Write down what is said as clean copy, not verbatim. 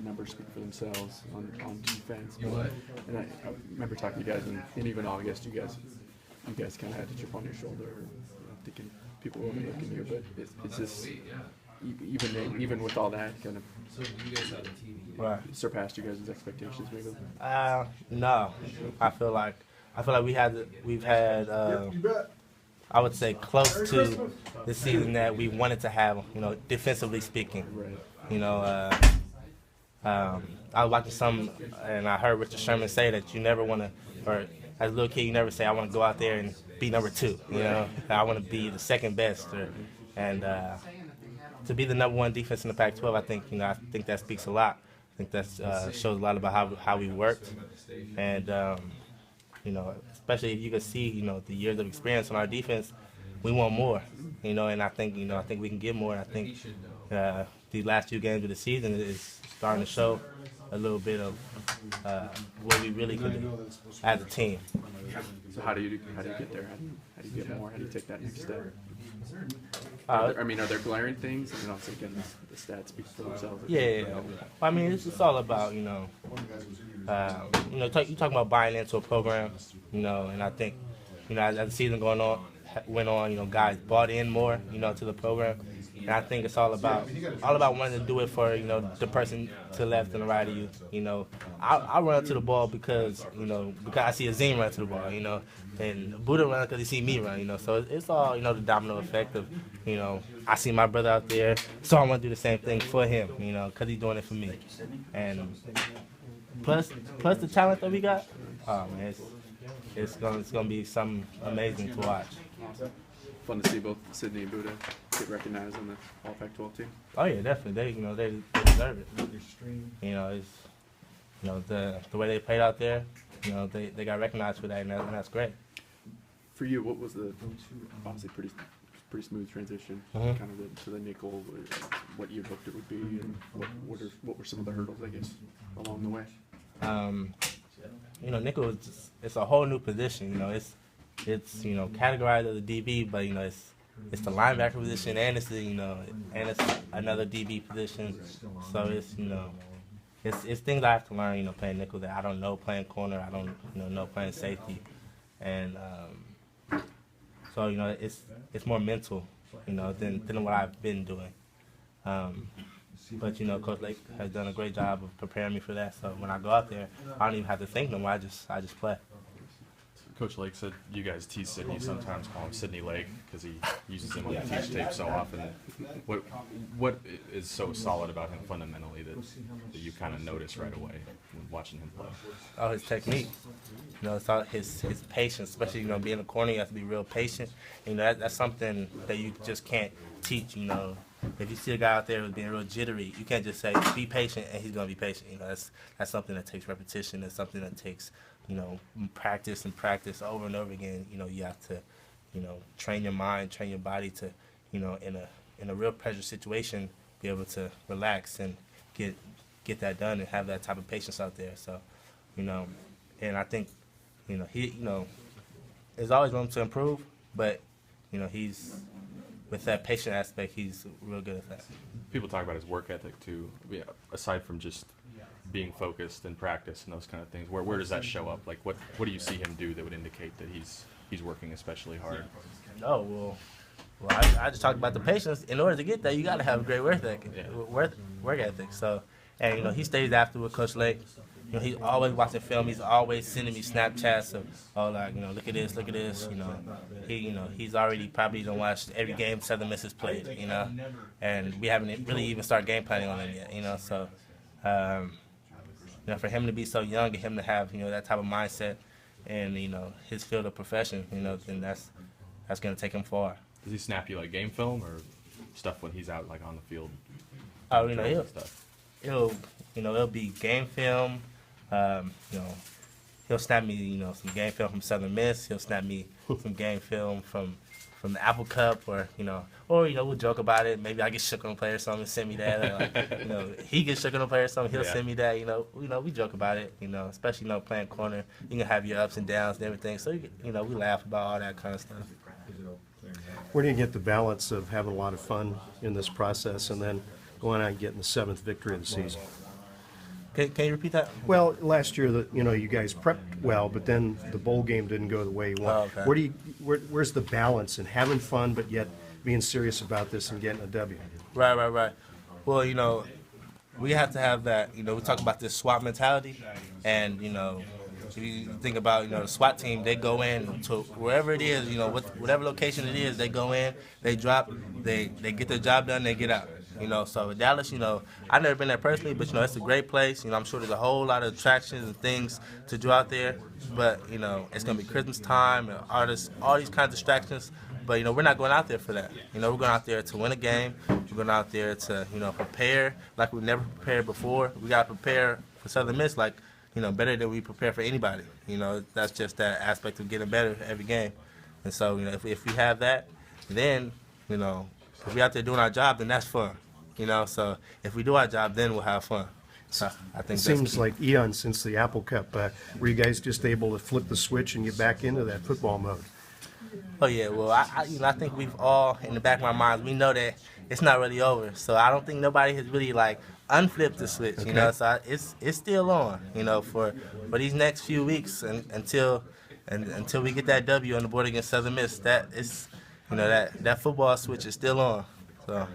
the numbers speak for themselves on defense. But, and I remember talking to you guys, and even August, you guys kind of had to chip on your shoulder, thinking people were overlooking you. But is this even with all that kind of Right. surpassed you guys' expectations maybe? No, I feel like we've had I would say close to the season that we wanted to have, defensively speaking. Right. I was watching some, and I heard Richard Sherman say that you never want to, or as a little kid, you never say, I want to go out there and be number 2. I want to be the second best, and to be the number 1 defense in the Pac-12, I think that speaks a lot. I think that shows a lot about how we worked, and especially if you can see, the years of experience on our defense, we want more, and I think we can get more. And I think these last few games of the season is starting to show a little bit of what we really can do as a team. So how do you get there? How do you get more? How do you take that next step? Are there glaring things? And also, again, the stats speak for themselves. Yeah. I mean, it's all about, you talking about buying into a program, and I think, as the season went on, guys bought in more, to the program. And I think it's all about wanting to do it for, the person to the left and the right of you. I run to the ball because I see Azim run to the ball, and Buddha run because he see me run, so it's all, the domino effect of, I see my brother out there, so I want to do the same thing for him, because he's doing it for me. And plus the talent that we got, oh man, it's gonna be something amazing to watch. Fun to see both Sydney and Buddha get recognized on the All Pac-12 team. Oh yeah, definitely. They deserve it. It's the way they played out there. They got recognized for that, and that's great. For you, what was the obviously pretty smooth transition, kind of to the nickel? What you hoped it would be, and what were some of the hurdles, I guess, along the way? Nickel it's a whole new position. It's categorized as a DB, but it's the linebacker position, and it's it's another DB position. So it's things I have to learn. Playing nickel that I don't know playing corner. I don't know playing safety, and so it's more mental than what I've been doing. But Coach Lake has done a great job of preparing me for that. So when I go out there, I don't even have to think no more. I just play. Coach Lake said you guys tease Sydney, sometimes call him Sydney Lake because he uses him on the teach tape so often. What is so solid about him fundamentally that you kind of notice right away when watching him play? Oh, his technique. It's all his patience, especially being a corner. You have to be real patient. That's something that you just can't teach. If you see a guy out there who's being real jittery, you can't just say be patient and he's gonna be patient. That's something that takes repetition. It's something that takes practice over and over again. You have to, train your mind, train your body to, in a real pressure situation, be able to relax and get that done and have that type of patience out there. So, and I think, he, there's always room to improve, but, he's, with that patient aspect, he's real good at that. People talk about his work ethic too. Yeah, aside from just being focused and practice and those kind of things, where does that show up? Like, what do you see him do that would indicate that he's working especially hard? Oh well, I just talked about the patience. In order to get there, you got to have a great work ethic. Work ethic. So, and he stays after with Coach Lake. He's always watching film. He's always sending me Snapchats of, look at this. He's already probably done watched every game Southern Miss has played. And we haven't really even started game planning on him yet. So, for him to be so young and him to have that type of mindset and his field of profession, then that's gonna take him far. Does he snap you like game film or stuff when he's out like on the field? Oh, it'll be game film. He'll snap me, some game film from Southern Miss. He'll snap me some game film from the Apple Cup, or we'll joke about it. Maybe I get shook on a play or something and send me that. He gets shook on a play or something, he'll send me that. We joke about it. Especially playing corner, you can have your ups and downs and everything. So we laugh about all that kind of stuff. Where do you get the balance of having a lot of fun in this process and then going out and getting the 7th victory of the season? Can you repeat that? Well, last year, you guys prepped well, but then the bowl game didn't go the way you want. Oh, okay. Where's the balance in having fun, but yet being serious about this and getting a W? Right. Well, we have to have that. We talk about this SWAT mentality, and if you think about the SWAT team, they go in to wherever it is, whatever location it is, they go in, they drop, they get their job done, they get out. So Dallas, I've never been there personally, but it's a great place. I'm sure there's a whole lot of attractions and things to do out there. But it's gonna be Christmas time and all these kinds of distractions. But we're not going out there for that. We're going out there to win a game. We're going out there to prepare like we've never prepared before. We got to prepare for Southern Miss like better than we prepare for anybody. That's just that aspect of getting better every game. And so if we have that, then if we're out there doing our job, then that's fun. So if we do our job, then we'll have fun. So I think It that's seems key. like eons since the Apple Cup. Were you guys just able to flip the switch and get back into that football mode? Oh yeah, well I think we've all in the back of our minds we know that it's not really over. So I don't think nobody has really unflipped the switch. Okay. So it's still on. For these next few weeks until we get that W on the board against Southern Miss. That is that football switch is still on. So.